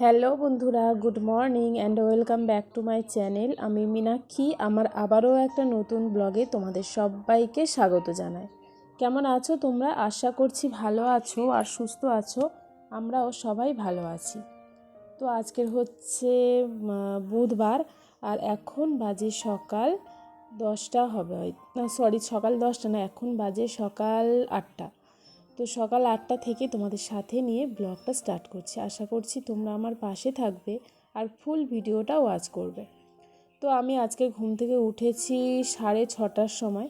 Hello বন্ধুরা, good morning and welcome back to my channel. আমি মীনাক্ষী। আমার আবারও একটা নতুন ব্লগে তোমাদের সবাইকে স্বাগত জানাই। কেমন আছো তোমরা? আশা করছি ভালো আছো আর সুস্থ আছো। আমরাও সবাই ভালো আছি। তো আজকের হচ্ছে বুধবার, আর এখন বাজে সকাল 10টা হবে, না সরি, সকাল 10টা না, এখন বাজে সকাল 8টা। তো সকাল 8টা থেকে তোমাদের সাথে নিয়ে ব্লগটা স্টার্ট করছি। আশা করছি তোমরা আমার পাশে থাকবে আর ফুল ভিডিওটা ওয়াচ করবে। তো আমি আজকে ঘুম থেকে উঠেছি 6:30টার সময়।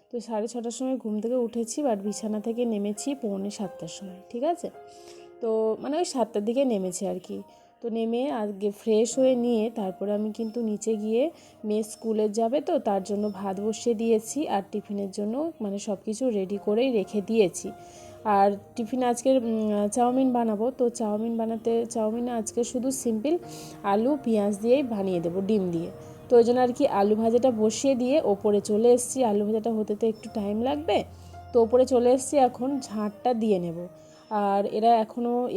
তো 6:30টার সময় ঘুম থেকে উঠেছি, বাট বিছানা থেকে নেমেছি 6:45টার সময়, ঠিক আছে? তো মানে ওই 7টার দিকে নেমেছি আর কি। তো নেমে আগে ফ্রেশ হয়ে নিয়ে তারপরে আমি কিন্তু নিচে গিয়ে মেয়ে স্কুলে যাবে, তো তার জন্য ভাত বসিয়ে দিয়েছি আর টিফিনের জন্য মানে সব কিছু রেডি করেই রেখে দিয়েছি। আর টিফিনে আজকে চাউমিন বানাবো। তো চাউমিন আজকে শুধু সিম্পল আলু পেঁয়াজ দিয়েই বানিয়ে দেবো, ডিম দিয়ে। তো ওই জন্য আর কি আলু ভাজাটা বসিয়ে দিয়ে ওপরে চলে এসেছি। আলু ভাজাটা হতে তো একটু টাইম লাগবে, তো ওপরে চলে এসেছি, এখন ঝাঁটটা দিয়ে নেব। আর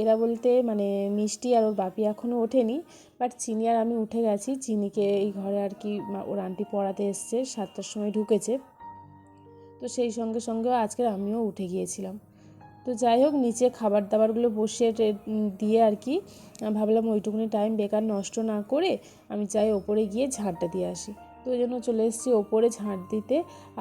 এরা বলতে মানে মিষ্টি আর ওর বাপি এখনও ওঠেনি, বাট চিনি আর আমি উঠে গেছি। চিনিকে এই ঘরে আর কি ওর আন্টি পড়াতে এসছে, 7টার সময় ঢুকেছে। তো সেই সঙ্গে সঙ্গে আজকে আমিও উঠে গিয়েছিলাম। তো যাই হোক, নিচে খাবার দাবারগুলো বসিয়ে দিয়ে আর কি ভাবলাম ওইটুকুনি টাইম বেকার নষ্ট না করে আমি চাই ওপরে গিয়ে ঝাঁটটা দিয়ে আসি। তো ওই জন্য চলে এসেছি ওপরে ঝাঁট দিতে।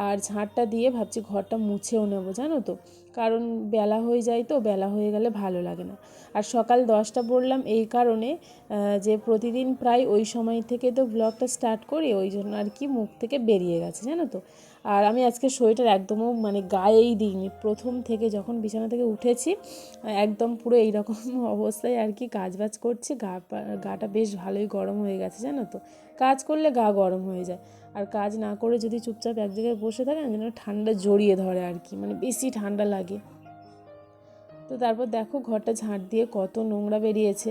আর ঝাঁটটা দিয়ে ভাবছি ঘরটা মুছেও নেবো, জানো তো, কারণ বেলা হয়ে যায়, তো বেলা হয়ে গেলে ভালো লাগে না। আর সকাল 10টা বললাম এই কারণে যে প্রতিদিন প্রায় ওই সময় থেকে তো ব্লগটা স্টার্ট করি, ওই জন্য আর কি মুখ থেকে বেরিয়ে গেছে, জানো তো। আর আমি আজকে সোয়েটার একদমও মানে গায়েই দিইনি, প্রথম থেকে যখন বিছানা থেকে উঠেছি একদম পুরো এইরকম অবস্থায় আর কি কাজবাজ করছি। গাটা বেশ ভালোই গরম হয়ে গেছে, জানো তো। কাজ করলে গা গরম হয়ে যায়, আর কাজ না করে যদি চুপচাপ এক জায়গায় বসে থাকে না, যেন ঠান্ডা জড়িয়ে ধরে আর কি, মানে বেশি ঠান্ডা লাগে। তো তারপর দেখো ঘরটা ঝাঁট দিয়ে কত নোংরা বেরিয়েছে।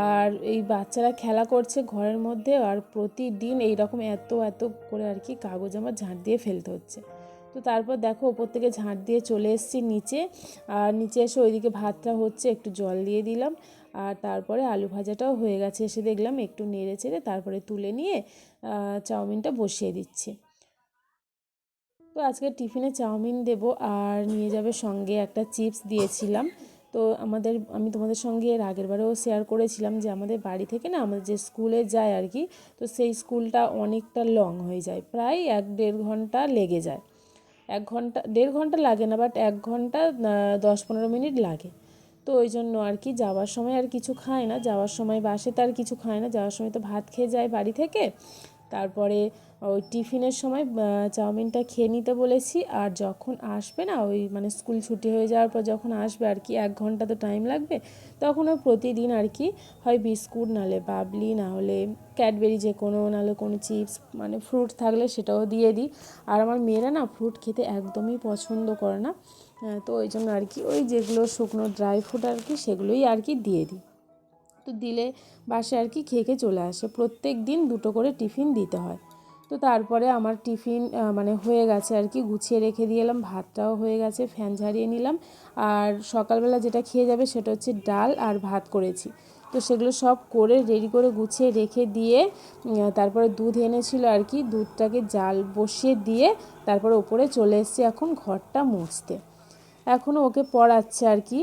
আর এই বাচ্চারা খেলা করছে ঘরের মধ্যে, আর প্রতিদিন এইরকম এত এত করে আর কি কাগজ আমার ঝাঁট দিয়ে ফেলতে হচ্ছে। তো তারপর দেখো ওপর থেকে ঝাঁট দিয়ে চলে এসেছি নিচে। আর নিচে এসে ওইদিকে ভাতটা হচ্ছে, একটু জল দিয়ে দিলাম। আর তারপরে আলু ভাজাটাও হয়ে গেছে, এসে দেখলাম একটু নেড়ে চেড়ে তারপরে তুলে নিয়ে চাউমিনটা বসিয়ে দিচ্ছি। তো আজকে টিফিনে চাউমিন দেব, আর নিয়ে যাবে সঙ্গে একটা চিপস দিয়েছিলাম। তো আমি তোমাদের সঙ্গে এর আগের বারেও শেয়ার করেছিলাম যে আমাদের বাড়ি থেকে না আমাদের যে স্কুলে যায় আর কি, তো সেই স্কুলটা অনেকটা লং হয়ে যায়, প্রায় 1-1.5 ঘন্টা লেগে যায়। 1 ঘন্টা 1.5 ঘন্টা লাগে না, বাট 1 ঘন্টা 10-15 মিনিট লাগে। তো ওই জন্য আর কি যাওয়ার সময় আর কিছু খায় না, যাওয়ার সময় বাসে তার কিছু খায় না, যাওয়ার সময় তো ভাত খেয়ে যায় বাড়ি থেকে। তারপরে ওই টিফিনের সময় চাউমিনটা খেয়ে নিতে বলেছি। আর যখন আসবে না, ওই মানে স্কুল ছুটি হয়ে যাওয়ার পর যখন আসবে আর কি 1 ঘন্টা তো টাইম লাগবে, তখন ও প্রতিদিন আর কি হয় বিস্কুট, নাহলে বাবলি, না হলে ক্যাডবেরি, যে কোনো, নাহলে কোনো চিপস, মানে ফ্রুট থাকলে সেটাও দিয়ে দিই। আর আমার মেয়েরা না ফ্রুট খেতে একদমই পছন্দ করে না, তো ওই জন্য আর কি ওই যেগুলো শুকনো ড্রাই ফ্রুট আর কি সেগুলোই আর কি দিয়ে দিই। তো দিলে বাসে আর কি খেয়ে খেয়ে চলে আসে। প্রত্যেক দিন 2টো করে টিফিন দিতে হয়। তো তারপরে আমার টিফিন মানে হয়ে গেছে আর কি, গুছিয়ে রেখে দিয়ে এলাম, ভাতটাও হয়ে গেছে, ফ্যান ঝারিয়ে নিলাম। আর সকালবেলা যেটা খেয়ে যাবে সেটা হচ্ছে ডাল আর ভাত করেছি। তো সেগুলো সব করে রেডি করে গুছিয়ে রেখে দিয়ে তারপরে দুধ এনেছিল আর কি, দুধটাকে জাল বসিয়ে দিয়ে তারপরে ওপরে চলে এসেছি এখন ঘরটা মুছতে। এখনও ওকে পড়াচ্ছে আর কি।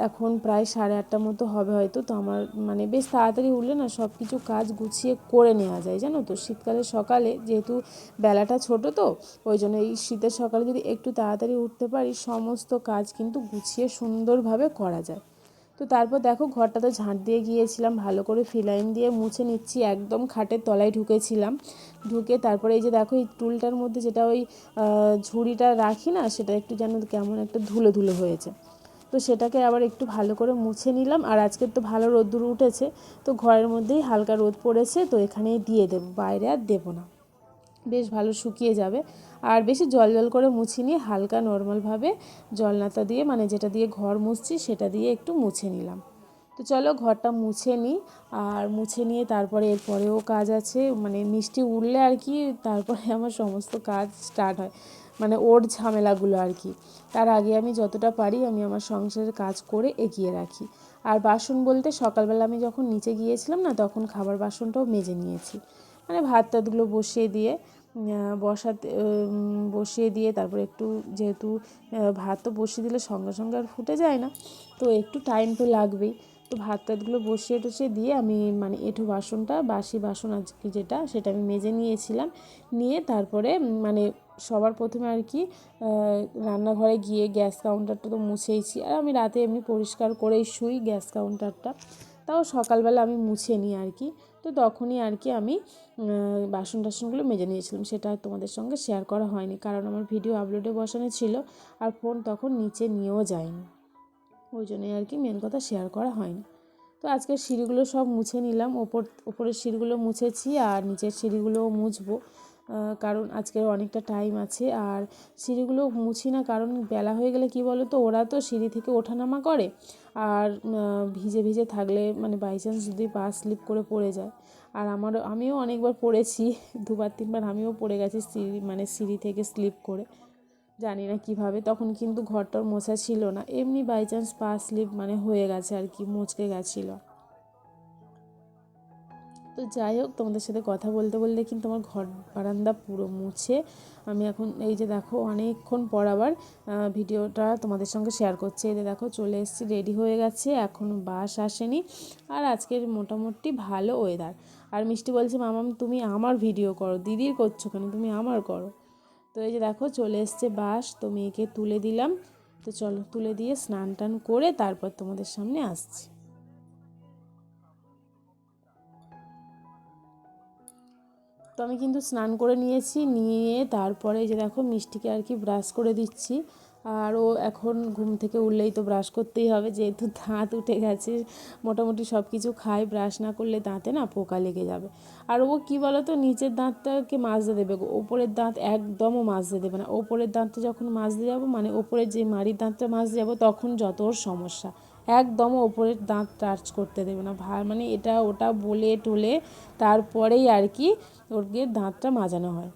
এখন প্রায় 8:30 মতো হবে হয়তো। তো আমার মানে বেশ তাড়াতাড়ি উঠলে না সব কিছু কাজ গুছিয়ে করে নেওয়া যায়, জানো তো। শীতকালে সকালে যেহেতু বেলাটা ছোট, তো ওই জন্য এই শীতের সকালে যদি একটু তাড়াতাড়ি উঠতে পারি সমস্ত কাজ কিন্তু গুছিয়ে সুন্দরভাবে করা যায়। তো তারপর দেখো ঘরটাতে ঝাঁট দিয়ে গিয়েছিলাম, ভালো করে ফিনাইল দিয়ে মুছে নিচ্ছি, একদম খাটের তলায় ঢুকেছিলাম। ঢুকে তারপরে এই যে দেখো এই টুলটার মধ্যে যেটা ওই ঝুড়িটা রাখি না, সেটা একটু যেন কেমন একটা ধুলো ধুলো হয়েছে। তো সেটাকে আবার একটু ভালো করে মুছে নিলাম। আর আজকের তো ভালো রোদ্দুর উঠেছে, তো ঘরের মধ্যেই হালকা রোদ পড়েছে, তো এখানেই দিয়ে দেবো, বাইরে আর দেবো না, বেশ ভালো শুকিয়ে যাবে। আর বেশি জল জল করে মুছিনি, হালকা নর্মালভাবে জলনাতা দিয়ে, মানে যেটা দিয়ে ঘর মুছছি সেটা দিয়ে একটু মুছে নিলাম। তো চলো ঘরটা মুছে নিই। আর মুছে নিয়ে তারপরে এরপরেও কাজ আছে, মানে মিষ্টি উঠলে আর কি তারপরে আমার সমস্ত কাজ স্টার্ট হয়, মানে ওর ঝামেলাগুলো আর কি। তার আগে আমি যতটা পারি আমি আমার সংসারের কাজ করে এগিয়ে রাখি। আর বাসন বলতে সকালবেলা আমি যখন নিচে গিয়েছিলাম না, তখন খাবার বাসনটাও মেজে নিয়েছি। মানে ভাত টাতগুলো বসিয়ে দিয়ে তারপর একটু, যেহেতু ভাত তো বসিয়ে দিলে সঙ্গে সঙ্গে আর ফুটে যায় না, তো একটু টাইম তো লাগবেই। তো ভাত টাতগুলো বসিয়ে টসিয়ে দিয়ে আমি মানে এঁঠো বাসনটা, বাসি বাসন আজকে সেটা আমি মেজে নিয়েছিলাম। নিয়ে তারপরে মানে সবার প্রথমে আর কি রান্নাঘরে গিয়ে গ্যাস কাউন্টারটা তো মুছেইছি। আর আমি রাতে এমনি পরিষ্কার করেই শুই গ্যাস কাউন্টারটা, তাও সকালবেলা আমি মুছে নিই আর কি। তো তখনই আর কি আমি বাসন টাসনগুলো মেজে নিয়েছিলাম, সেটা তোমাদের সঙ্গে শেয়ার করা হয়নি, কারণ আমার ভিডিও আপলোডে বসানো ছিল আর ফোন তখন নিচে নিয়েও যায়নি, ওই জন্যই আর কি মেন কথা শেয়ার করা হয়নি। তো আজকের সিঁড়িগুলো সব মুছে নিলাম, ওপরের সিঁড়িগুলো মুছেছি আর নিচের সিঁড়িগুলোও মুছবো, কারণ আজকের অনেকটা টাইম আছে। আর সিঁড়িগুলো মুছি না, কারণ বেলা হয়ে গেলে কি বলো তো, ওরা তো সিঁড়ি থেকে ওঠানামা করে, আর ভিজে ভিজে থাকলে মানে বাই চান্স যদি পা স্লিপ করে পড়ে যায়। আর আমিও অনেকবার পড়েছি, দুবার তিনবার আমিও পড়ে গেছি সিঁড়ি থেকে স্লিপ করে, জানি না কিভাবে। তখন কিন্তু ঘরটার মোছা ছিল না, এমনি বাই চান্স পা স্লিপ মানে হয়ে গেছে আর কি, মুচকে গেছিলো। তো যাই হোক, তোমাদের সাথে কথা বলতে বলতে কিন্তু আমার ঘর বারান্দা পুরো মুছে আমি এখন এই যে দেখো অনেকক্ষণ পর আবার ভিডিওটা তোমাদের সঙ্গে শেয়ার করছি। এই যে দেখো চলে এসেছি, রেডি হয়ে গেছে, এখনও বাস আসেনি। আর আজকের মোটামুটি ভালো ওয়েদার। আর মিষ্টি বলছে, মামাম তুমি আমার ভিডিও করো, দিদির করছো কেন, তুমি আমার করো। তো এই যে দেখো চলে এসছে বাস, তো মেয়েকে তুলে দিলাম। তো চলো তুলে দিয়ে স্নান টান করে তারপর তোমাদের সামনে আসছি। তো আমি কিন্তু স্নান করে নিয়েছি, নিয়ে তারপরে যে দেখো মিষ্টিকে আর কি ব্রাশ করে দিচ্ছি। আর ও এখন ঘুম থেকে উঠলেই তো ব্রাশ করতেই হবে, যেহেতু দাঁত উঠে গেছে, মোটামুটি সব কিছু খায়, ব্রাশ না করলে দাঁতে না পোকা লেগে যাবে। আর ও কি বলো তো, নিচের দাঁতটাকে মাজতে দেবে গো, ওপরের দাঁত একদমও মাজতে দেবে না। ওপরের দাঁতটা যখন মাজতে যাবো, মানে ওপরের যে মাড়ির দাঁতটা মাজতে যাবো, তখন যত ওর সমস্যা, একদমও ওপরের দাঁত টাচ করতে দেবে না। মানে এটা ওটা বলে টলে তারপরেই আর কি ওর গিয়ে দাঁতটা মাজানো হয়।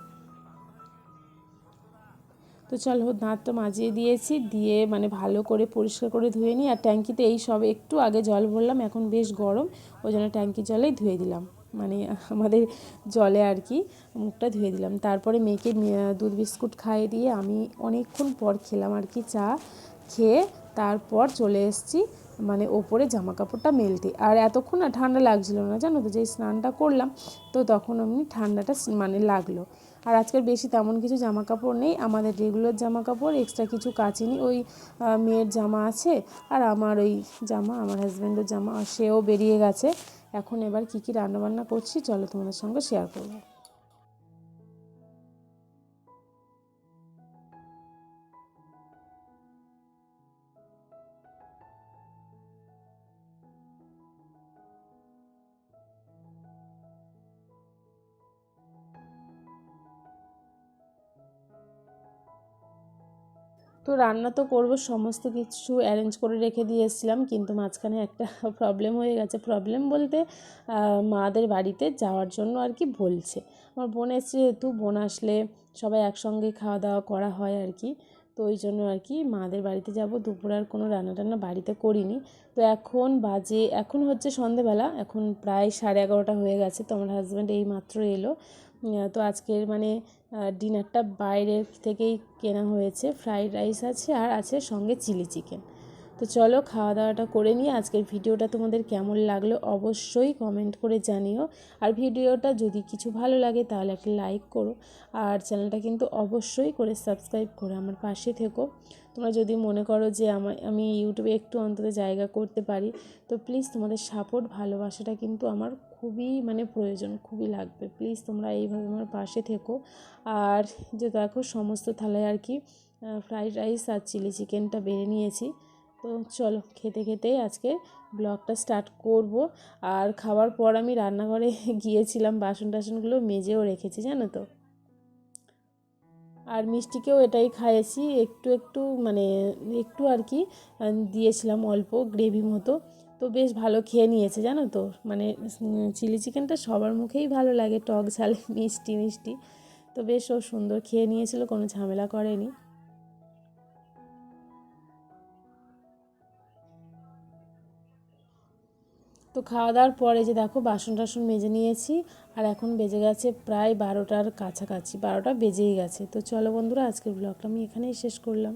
তো চলো দাঁতটা মাজিয়ে দিয়েছি, দিয়ে মানে ভালো করে পরিষ্কার করে ধুয়ে নিই। আর ট্যাঙ্কিতে এই সব একটু আগে জল ভরলাম, এখন বেশ গরম, ওই জন্য ট্যাঙ্কির জলেই ধুয়ে দিলাম, মানে আমাদের জলে আর কি মুখটা ধুয়ে দিলাম। তারপরে মেয়েকে দুধ বিস্কুট খাইয়ে দিয়ে আমি অনেকক্ষণ পর খেলাম আর কি, চা খেয়ে তারপর চলে এসেছি মানে ওপরে জামা কাপড়টা মেলতে। আর এতক্ষণ না ঠান্ডা লাগছিল না, জানো তো, যেই স্নানটা করলাম তো তখন এমনি ঠান্ডাটা মানে লাগলো। আর আজকের বেশি তেমন কিছু জামা কাপড় নেই, আমাদের রেগুলার জামা কাপড়, এক্সট্রা কিছু কাচিনি। ওই মেয়ের জামা আছে, আর আমার ওই জামা, আমার হাজব্যান্ডের জামা, সেও বেরিয়ে গেছে। এখন এবার কী কী রান্নাবান্না করছি চলো তোমাদের সঙ্গে শেয়ার করবো। তো রান্না তো করব, সমস্ত কিছু অ্যারেঞ্জ করে রেখে দিয়ে এসেছিলাম, কিন্তু মাঝখানে একটা প্রবলেম হয়ে গেছে। প্রবলেম বলতে মাদের বাড়িতে যাওয়ার জন্য আর কি বলছে। আমার বোন এসছে, যেহেতু বোন আসলে সবাই একসঙ্গে খাওয়া দাওয়া করা হয় আর কি, তো ওই জন্য আর কি মাদের বাড়িতে যাব। দুপুরে আর কোনো রান্না টান্না বাড়িতে করিনি। তো এখন হচ্ছে সন্ধেবেলা, এখন প্রায় 11:30 হয়ে গেছে। তো আমার হাজব্যান্ড এই মাত্র এলো। তো আজকের মানে ডিনারটা বাইরের থেকেই কেনা হয়েছে, ফ্রাইড রাইস আছে আর আছে সঙ্গে চিলি চিকেন। তো চলো খাওয়া দাওয়াটা করে নিই। আজকের ভিডিওটা তোমাদের কেমন লাগলো অবশ্যই কমেন্ট করে জানিও। আর ভিডিওটা যদি কিছু ভালো লাগে তাহলে একটা লাইক করো, আর চ্যানেলটা কিন্তু অবশ্যই করে সাবস্ক্রাইব করে আমার পাশে থেকো। তোমরা যদি মনে করো যে আমি ইউটিউবে একটু অন্তত জায়গা করতে পারি, তো প্লিজ তোমাদের সাপোর্ট ভালোবাসাটা কিন্তু আমার খুবই মানে প্রয়োজন, খুবই লাগবে। প্লিজ তোমরা এইভাবে আমার পাশে থেকো। আর যে দেখো সমস্ত থালায় আর কি ফ্রাইড রাইস আর চিলি চিকেনটা বেড়ে নিয়েছি। তো চলো খেতে খেতেই আজকে ব্লগটা স্টার্ট করব। আর খাওয়ার পর আমি রান্নাঘরে গিয়েছিলাম, বাসন টাসনগুলো মেজেও রেখেছি জানো তো। আর মিষ্টিকেও এটাই খাইয়েছি, একটু একটু মানে একটু আর কি দিয়েছিলাম, অল্প গ্রেভি মতো। তো বেশ ভালো খেয়ে নিয়েছে জানো তো, মানে চিলি চিকেনটা সবার মুখেই ভালো লাগে, টক ঝাল মিষ্টি মিষ্টি। তো বেশ ও সুন্দর খেয়ে নিয়েছিল, কোনো ঝামেলা করেনি। তো খাওয়া দাওয়ার পরে যে দেখো বাসন টাসন মেজে নিয়েছি, আর এখন বেজে গেছে প্রায় 12টার কাছাকাছি, 12টা বেজেই গেছে। তো চলো বন্ধুরা, আজকের ব্লগটা আমি এখানেই শেষ করলাম।